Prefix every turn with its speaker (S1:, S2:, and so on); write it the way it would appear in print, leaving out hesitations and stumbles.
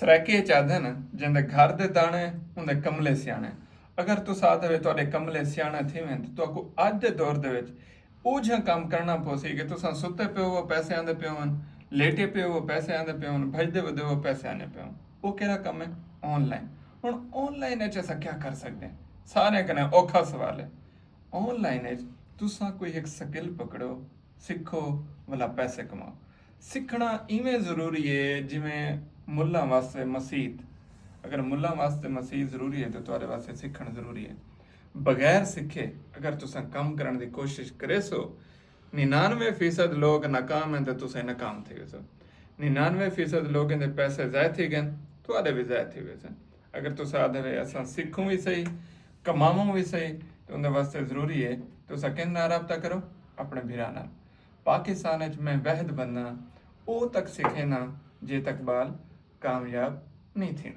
S1: ਸਰੈਕੇ ਚਾਹਦਨ ਜਿੰਦੇ घर दे दाने उंदे कमले सियाने। अगर तुस आखदे तुहाडे कमले सियाने थीवें तो तुहाकू अज दे दौर दे विच ਉਹ ਜਿਹਾ ਕੰਮ ਕਰਨਾ ਪੋਸੀ ਕਿ ਤੁਸੀਂ ਸੁੱਤੇ ਪਿਓ ਪੈਸੇ ਆਂਦੇ ਪਿਓ ਹਨ, ਲੇਟੇ ਪਿਓ ਪੈਸੇ ਆਂਦੇ ਪਿਓ ਹਨ, ਭਜਦੇ ਵਧੇ ਹੋ ਪੈਸੇ ਆਨੇ ਪਿਓ। ਉਹ ਕਿਹੜਾ ਕੰਮ ਹੈ? ਆਨਲਾਈਨ। ਹੁਣ ਆਨਲਾਈਨ ਵਿੱਚ ਅਸੀਂ ਕੀ ਕਰ ਸਕਦੇ ਹਾਂ? ਸਾਰਿਆਂ ਕਨੇ ਔਖਾ ਸਵਾਲ ਹੈ। ਆਨਲਾਈਨ ਵਿੱਚ ਤੁਸੀਂ ਕੋਈ ਇੱਕ ਸਕਿੱਲ ਪਕੜੋ, ਸਿੱਖੋ, ਵਾਲਾ ਪੈਸੇ ਕਮਾਓ। ਸਿੱਖਣਾ ਇਵੇਂ ਜ਼ਰੂਰੀ ਹੈ ਜਿਵੇਂ ਮੁੱਲਾਂ ਵਾਸਤੇ ਮਸੀਤ। अगर मुल्लां वास्ते मसीह जरूरी है तो तुम्हारे वास्ते सीखना जरूरी है। बगैर सीखे अगर तुसा काम करने की कोशिश करे सो 99% लोग नाकाम हैं तो तुसा नाकाम थे सो। 99% लोगों के पैसे ज़ाया थी गए थोड़े भी ज़ाया थी वैसे। अगर तुसा आदे असा सीखूं भी सही कमावूं भी सही तो उनके वास्ते ज़रूरी है तुसा किन नाल राबता करो अपने भीरा नाल। पाकिस्तान में वहद बनना वो तक सीखे ना जे तक बाल कामयाब नहीं थी।